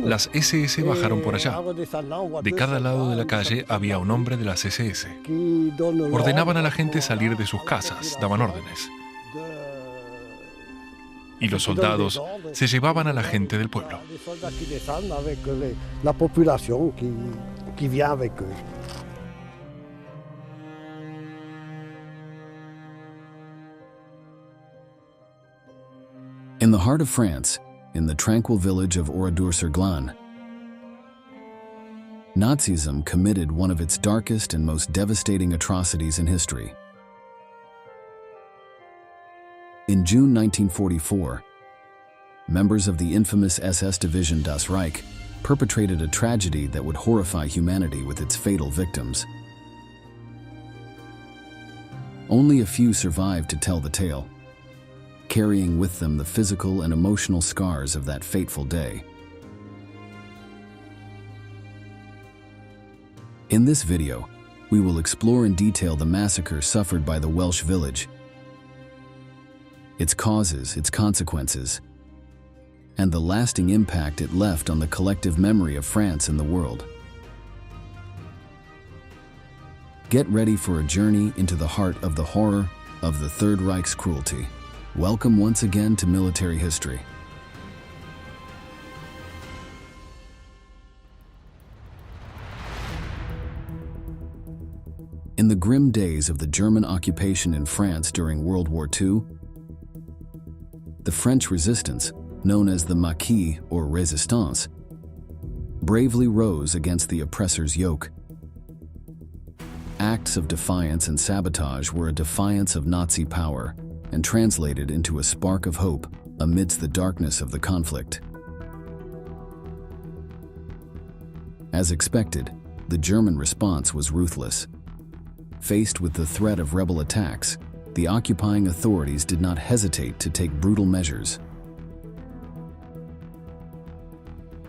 Las SS bajaron por allá. De cada lado de la calle había un hombre de las SS. Ordenaban a la gente salir de sus casas, daban órdenes. Y los soldados se llevaban a la gente del pueblo. In the heart of France, in the tranquil village of Oradour-sur-Glane, Nazism committed one of its darkest and most devastating atrocities in history. In June 1944, members of the infamous SS division Das Reich perpetrated a tragedy that would horrify humanity with its fatal victims. Only a few survived to tell the tale, carrying with them the physical and emotional scars of that fateful day. In this video, we will explore in detail the massacre suffered by the Welsh village, its causes, its consequences, and the lasting impact it left on the collective memory of France and the world. Get ready for a journey into the heart of the horror of the Third Reich's cruelty. Welcome once again to Military History. In the grim days of the German occupation in France during World War II, the French resistance, known as the Maquis or Resistance, bravely rose against the oppressor's yoke. Acts of defiance and sabotage were a defiance of Nazi power and translated into a spark of hope amidst the darkness of the conflict. As expected, the German response was ruthless. Faced with the threat of rebel attacks, the occupying authorities did not hesitate to take brutal measures.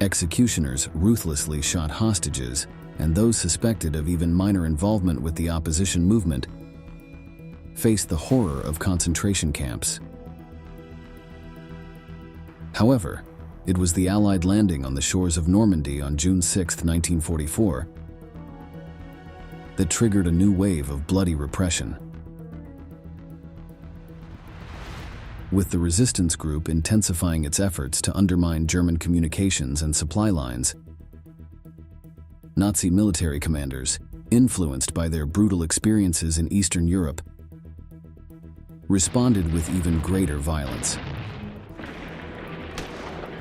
Executioners ruthlessly shot hostages, and those suspected of even minor involvement with the opposition movement faced the horror of concentration camps. However, it was the Allied landing on the shores of Normandy on June 6, 1944, that triggered a new wave of bloody repression. With the resistance group intensifying its efforts to undermine German communications and supply lines, Nazi military commanders, influenced by their brutal experiences in Eastern Europe, responded with even greater violence.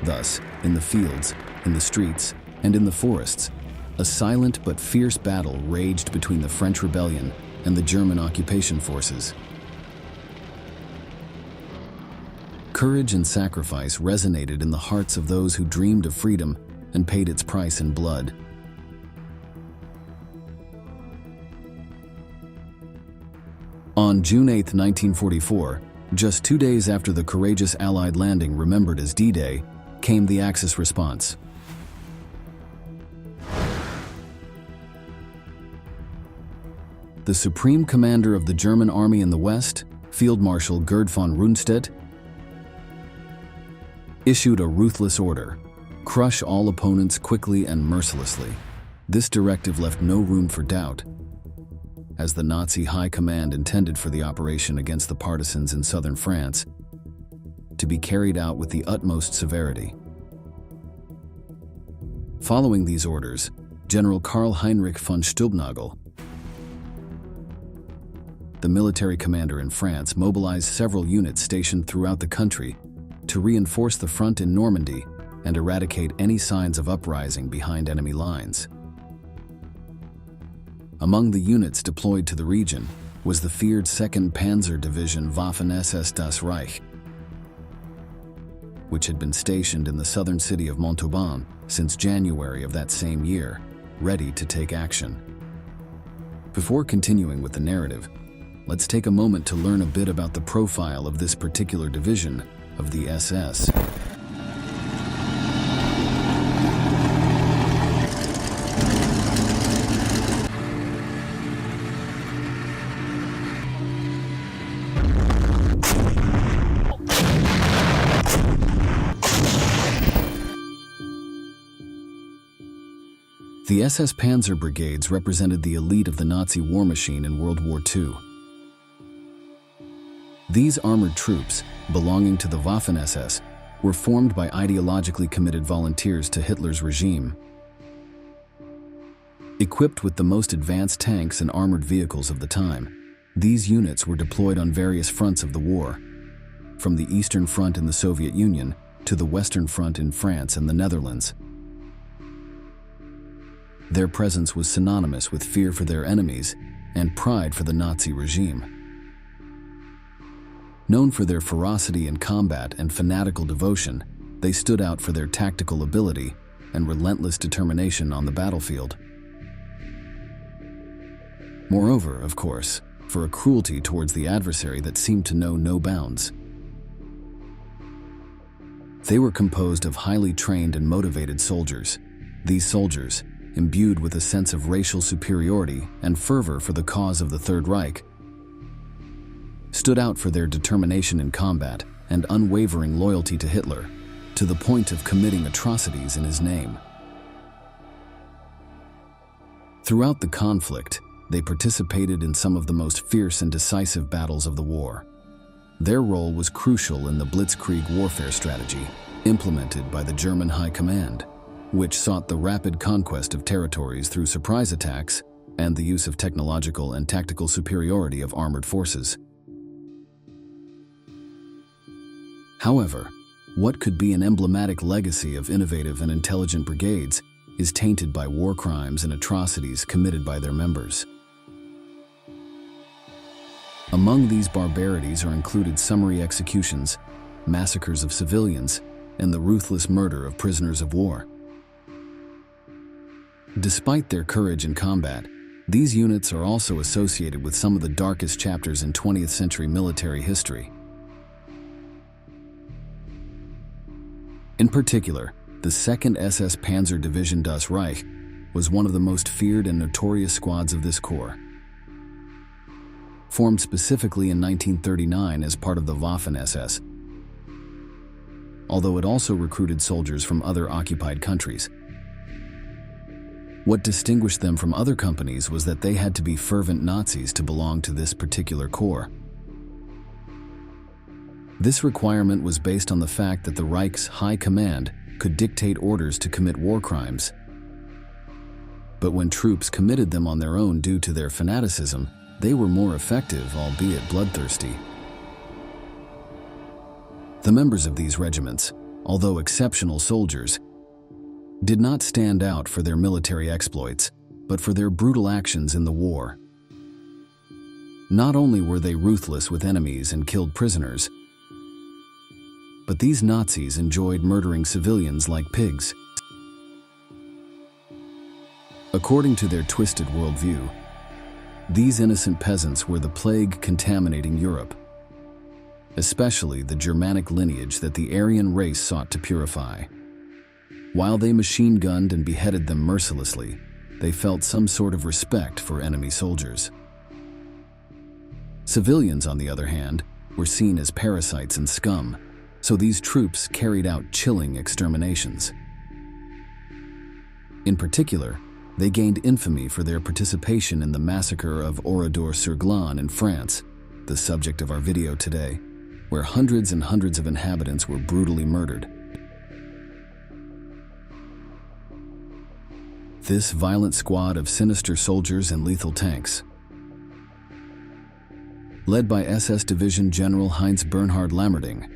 Thus, in the fields, in the streets, and in the forests, a silent but fierce battle raged between the French rebellion and the German occupation forces. Courage and sacrifice resonated in the hearts of those who dreamed of freedom and paid its price in blood. On June 8, 1944, just 2 days after the courageous Allied landing remembered as D-Day, came the Axis response. The Supreme Commander of the German Army in the West, Field Marshal Gerd von Rundstedt, issued a ruthless order: crush all opponents quickly and mercilessly. This directive left no room for doubt, as the Nazi High Command intended for the operation against the partisans in southern France to be carried out with the utmost severity. Following these orders, General Karl Heinrich von Stülpnagel, the military commander in France, mobilized several units stationed throughout the country to reinforce the front in Normandy and eradicate any signs of uprising behind enemy lines. Among the units deployed to the region was the feared 2nd Panzer Division Waffen-SS Das Reich, which had been stationed in the southern city of Montauban since January of that same year, ready to take action. Before continuing with the narrative, let's take a moment to learn a bit about the profile of this particular division of the SS. The SS Panzer brigades represented the elite of the Nazi war machine in World War II. These armored troops, belonging to the Waffen-SS, were formed by ideologically committed volunteers to Hitler's regime. Equipped with the most advanced tanks and armored vehicles of the time, these units were deployed on various fronts of the war, from the Eastern Front in the Soviet Union to the Western Front in France and the Netherlands. Their presence was synonymous with fear for their enemies and pride for the Nazi regime. Known for their ferocity in combat and fanatical devotion, they stood out for their tactical ability and relentless determination on the battlefield. Moreover, of course, for a cruelty towards the adversary that seemed to know no bounds. They were composed of highly trained and motivated soldiers. These soldiers, imbued with a sense of racial superiority and fervor for the cause of the Third Reich, stood out for their determination in combat and unwavering loyalty to Hitler, to the point of committing atrocities in his name. Throughout the conflict, they participated in some of the most fierce and decisive battles of the war. Their role was crucial in the Blitzkrieg warfare strategy implemented by the German High Command, which sought the rapid conquest of territories through surprise attacks and the use of technological and tactical superiority of armored forces. However, what could be an emblematic legacy of innovative and intelligent brigades is tainted by war crimes and atrocities committed by their members. Among these barbarities are included summary executions, massacres of civilians, and the ruthless murder of prisoners of war. Despite their courage in combat, these units are also associated with some of the darkest chapters in 20th century military history. In particular, the 2nd SS Panzer Division Das Reich was one of the most feared and notorious squads of this corps. Formed specifically in 1939 as part of the Waffen-SS, although it also recruited soldiers from other occupied countries. What distinguished them from other companies was that they had to be fervent Nazis to belong to this particular corps. This requirement was based on the fact that the Reich's high command could dictate orders to commit war crimes. But when troops committed them on their own due to their fanaticism, they were more effective, albeit bloodthirsty. The members of these regiments, although exceptional soldiers, did not stand out for their military exploits, but for their brutal actions in the war. Not only were they ruthless with enemies and killed prisoners, but these Nazis enjoyed murdering civilians like pigs. According to their twisted worldview, these innocent peasants were the plague contaminating Europe, especially the Germanic lineage that the Aryan race sought to purify. While they machine-gunned and beheaded them mercilessly, they felt some sort of respect for enemy soldiers. Civilians, on the other hand, were seen as parasites and scum, so these troops carried out chilling exterminations. In particular, they gained infamy for their participation in the massacre of Oradour-sur-Glane in France, the subject of our video today, where hundreds and hundreds of inhabitants were brutally murdered. This violent squad of sinister soldiers and lethal tanks, led by SS Division General Heinz Bernhard Lammerding,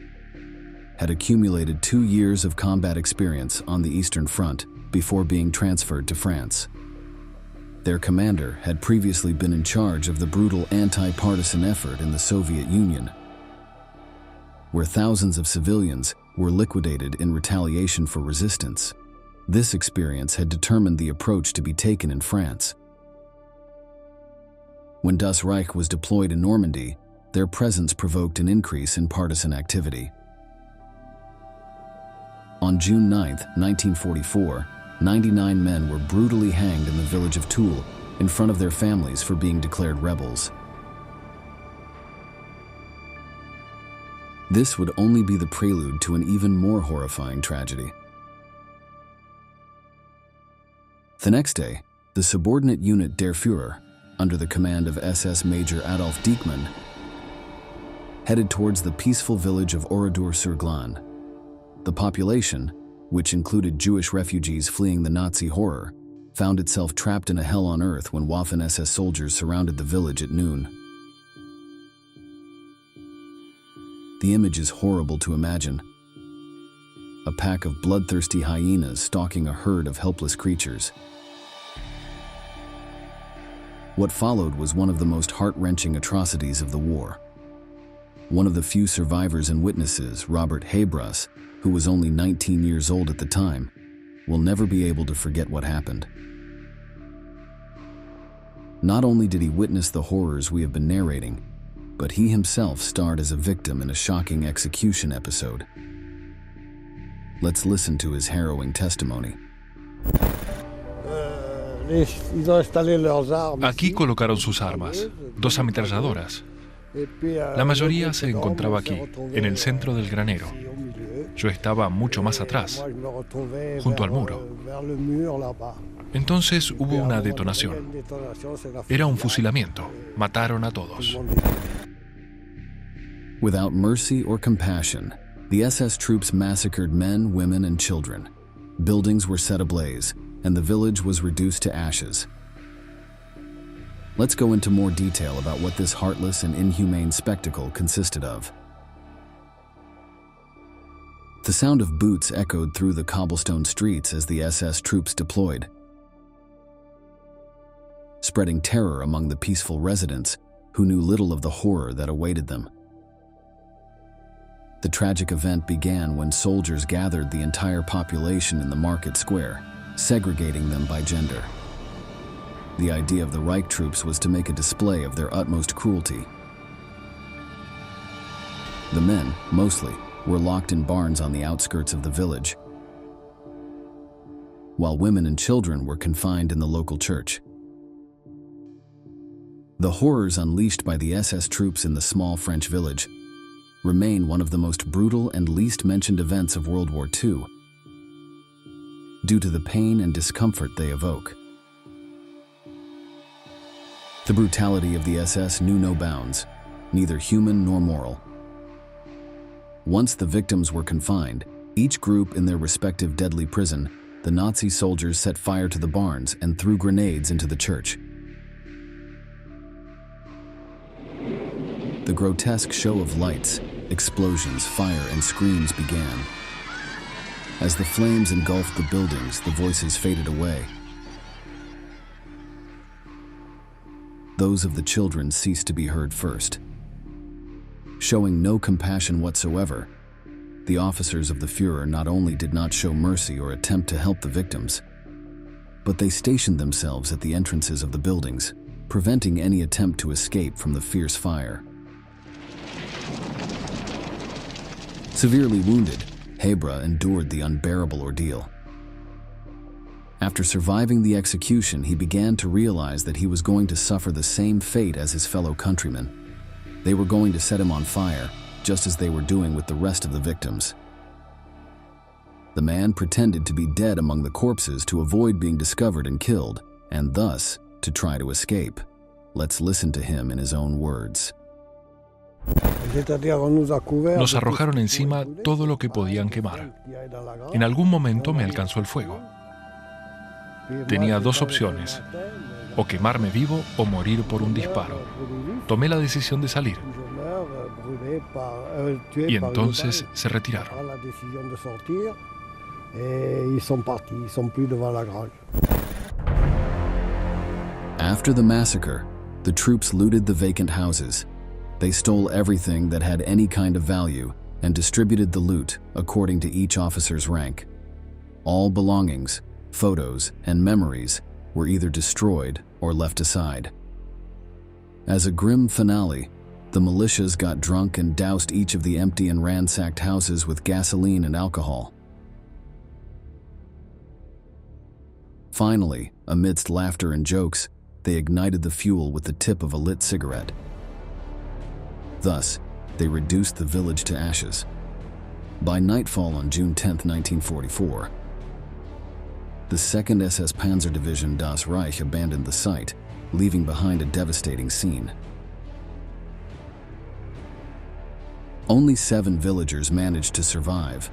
had accumulated 2 years of combat experience on the Eastern Front before being transferred to France. Their commander had previously been in charge of the brutal anti-partisan effort in the Soviet Union, where thousands of civilians were liquidated in retaliation for resistance. This experience had determined the approach to be taken in France. When Das Reich was deployed in Normandy, their presence provoked an increase in partisan activity. On June 9, 1944, 99 men were brutally hanged in the village of Toul in front of their families for being declared rebels. This would only be the prelude to an even more horrifying tragedy. The next day, the subordinate unit Der Führer, under the command of SS Major Adolf Diekmann, headed towards the peaceful village of Oradour-sur-Glane. The population, which included Jewish refugees fleeing the Nazi horror, found itself trapped in a hell on earth when Waffen-SS soldiers surrounded the village at noon. The image is horrible to imagine. A pack of bloodthirsty hyenas stalking a herd of helpless creatures. What followed was one of the most heart-wrenching atrocities of the war. One of the few survivors and witnesses, Robert Heybruss, who was only 19 years old at the time, will never be able to forget what happened. Not only did he witness the horrors we have been narrating, but he himself starred as a victim in a shocking execution episode. Let's listen to his harrowing testimony. Aquí colocaron sus armas, 2 ametralladoras. La mayoría se encontraba aquí, en el centro del granero. Yo estaba mucho más atrás, junto al muro. Entonces hubo una detonación. Era un fusilamiento. Mataron a todos. Without mercy or compassion, the SS troops massacred men, women, and children. Buildings were set ablaze, and the village was reduced to ashes. Let's go into more detail about what this heartless and inhumane spectacle consisted of. The sound of boots echoed through the cobblestone streets as the SS troops deployed, spreading terror among the peaceful residents who knew little of the horror that awaited them. The tragic event began when soldiers gathered the entire population in the market square, segregating them by gender. The idea of the Reich troops was to make a display of their utmost cruelty. The men, mostly, were locked in barns on the outskirts of the village, while women and children were confined in the local church. The horrors unleashed by the SS troops in the small French village remain one of the most brutal and least mentioned events of World War II, due to the pain and discomfort they evoke. The brutality of the SS knew no bounds, neither human nor moral. Once the victims were confined, each group in their respective deadly prison, the Nazi soldiers set fire to the barns and threw grenades into the church. The grotesque show of lights, explosions, fire, and screams began. As the flames engulfed the buildings, the voices faded away. Those of the children ceased to be heard first. Showing no compassion whatsoever, the officers of the Führer not only did not show mercy or attempt to help the victims, but they stationed themselves at the entrances of the buildings, preventing any attempt to escape from the fierce fire. Severely wounded, Heybruss endured the unbearable ordeal. After surviving the execution, he began to realize that he was going to suffer the same fate as his fellow countrymen. They were going to set him on fire, just as they were doing with the rest of the victims. The man pretended to be dead among the corpses to avoid being discovered and killed, and thus to try to escape. Let's listen to him in his own words. Nos arrojaron encima todo lo que podían quemar. En algún momento me alcanzó el fuego. Tenía 2 opciones, o quemarme vivo o morir por un disparo. Tomé la decisión de salir. Y entonces se retiraron. After the massacre, the troops looted the vacant houses. They stole everything that had any kind of value and distributed the loot according to each officer's rank. All belongings, photos, and memories were either destroyed or left aside. As a grim finale, the militias got drunk and doused each of the empty and ransacked houses with gasoline and alcohol. Finally, amidst laughter and jokes, they ignited the fuel with the tip of a lit cigarette. Thus, they reduced the village to ashes. By nightfall on June 10, 1944, the 2nd SS Panzer Division Das Reich abandoned the site, leaving behind a devastating scene. Only 7 villagers managed to survive,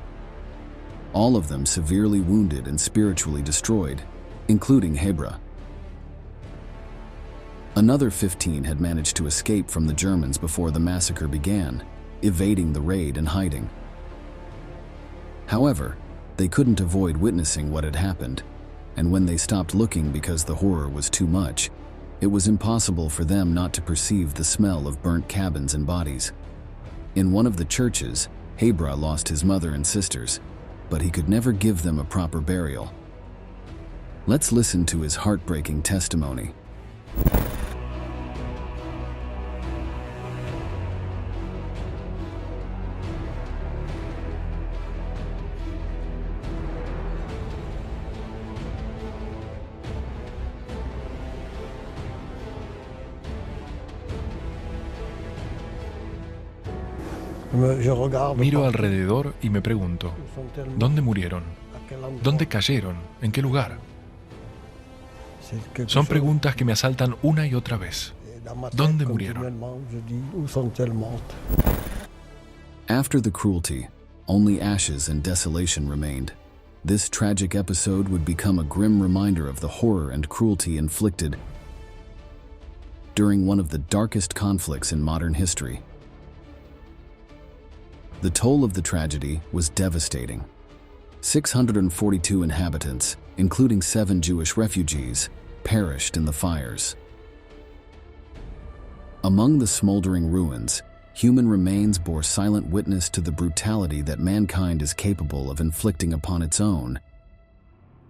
all of them severely wounded and spiritually destroyed, including Hebra. Another 15 had managed to escape from the Germans before the massacre began, evading the raid and hiding. However, they couldn't avoid witnessing what had happened, and when they stopped looking because the horror was too much, it was impossible for them not to perceive the smell of burnt cabins and bodies. In one of the churches, Hebra lost his mother and sisters, but he could never give them a proper burial. Let's listen to his heartbreaking testimony. Miro alrededor y me pregunto, ¿dónde murieron? ¿Dónde cayeron? ¿En qué lugar? Son preguntas que me asaltan una y otra vez. ¿Dónde murieron? After the cruelty, only ashes and desolation remained. This tragic episode would become a grim reminder of the horror and cruelty inflicted during one of the darkest conflicts in modern history. The toll of the tragedy was devastating. 642 inhabitants, including 7 Jewish refugees, perished in the fires. Among the smoldering ruins, human remains bore silent witness to the brutality that mankind is capable of inflicting upon its own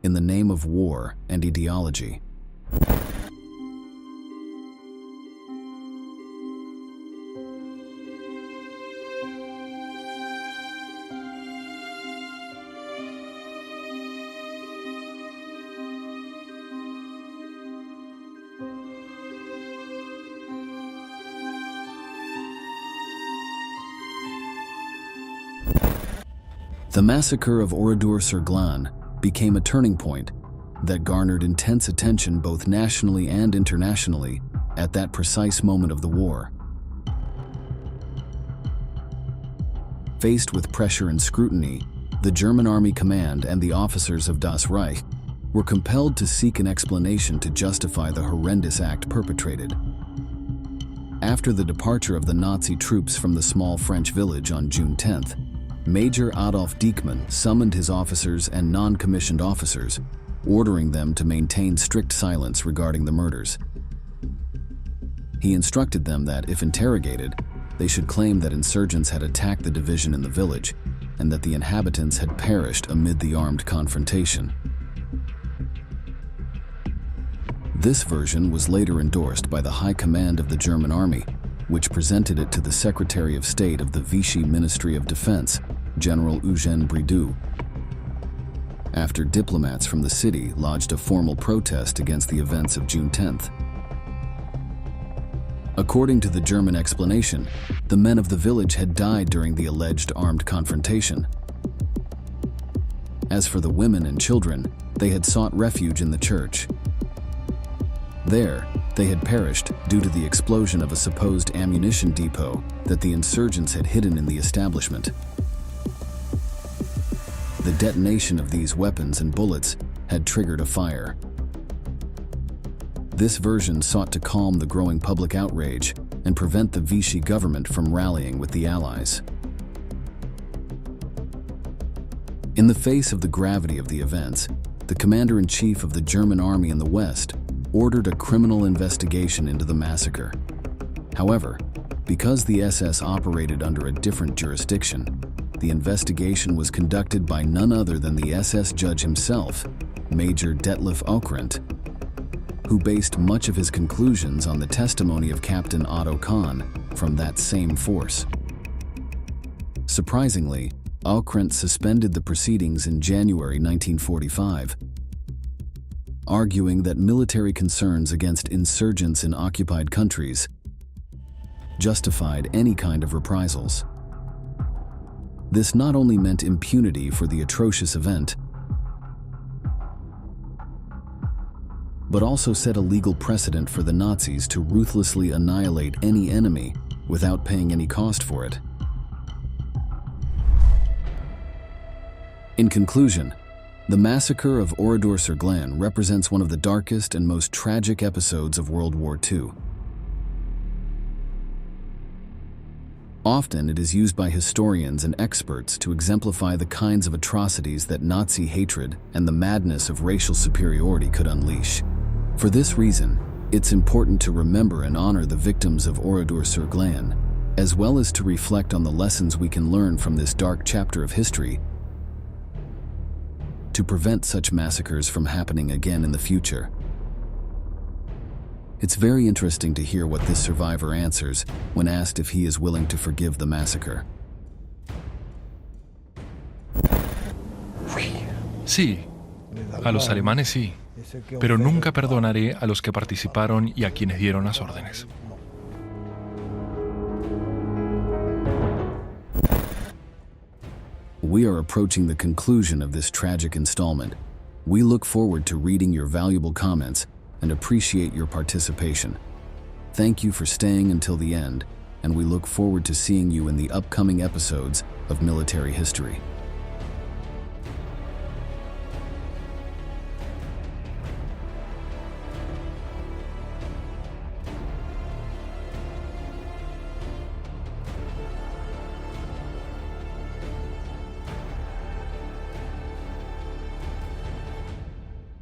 in the name of war and ideology. The massacre of Oradour-sur-Glane became a turning point that garnered intense attention both nationally and internationally at that precise moment of the war. Faced with pressure and scrutiny, the German Army Command and the officers of Das Reich were compelled to seek an explanation to justify the horrendous act perpetrated. After the departure of the Nazi troops from the small French village on June 10th, Major Adolf Diekmann summoned his officers and non-commissioned officers, ordering them to maintain strict silence regarding the murders. He instructed them that, if interrogated, they should claim that insurgents had attacked the division in the village and that the inhabitants had perished amid the armed confrontation. This version was later endorsed by the High Command of the German Army, which presented it to the Secretary of State of the Vichy Ministry of Defense, General Eugène Bridoux, after diplomats from the city lodged a formal protest against the events of June 10th. According to the German explanation, the men of the village had died during the alleged armed confrontation. As for the women and children, they had sought refuge in the church. There, they had perished due to the explosion of a supposed ammunition depot that the insurgents had hidden in the establishment. The detonation of these weapons and bullets had triggered a fire. This version sought to calm the growing public outrage and prevent the Vichy government from rallying with the Allies. In the face of the gravity of the events, the commander-in-chief of the German army in the West ordered a criminal investigation into the massacre. However, because the SS operated under a different jurisdiction, the investigation was conducted by none other than the SS judge himself, Major Detlev Ockrent, who based much of his conclusions on the testimony of Captain Otto Kahn from that same force. Surprisingly, Ockrent suspended the proceedings in January 1945, arguing that military concerns against insurgents in occupied countries justified any kind of reprisals. This not only meant impunity for the atrocious event, but also set a legal precedent for the Nazis to ruthlessly annihilate any enemy without paying any cost for it. In conclusion, the massacre of Oradour-sur-Glane represents one of the darkest and most tragic episodes of World War II. Often it is used by historians and experts to exemplify the kinds of atrocities that Nazi hatred and the madness of racial superiority could unleash. For this reason, it's important to remember and honor the victims of Oradour-sur-Glane, as well as to reflect on the lessons we can learn from this dark chapter of history to prevent such massacres from happening again in the future. It's very interesting to hear what this survivor answers when asked if he is willing to forgive the massacre. Sí, a los alemanes sí, pero nunca perdonaré a los que participaron y a quienes dieron las órdenes. We are approaching the conclusion of this tragic installment. We look forward to reading your valuable comments and appreciate your participation. Thank you for staying until the end, and we look forward to seeing you in the upcoming episodes of Military History.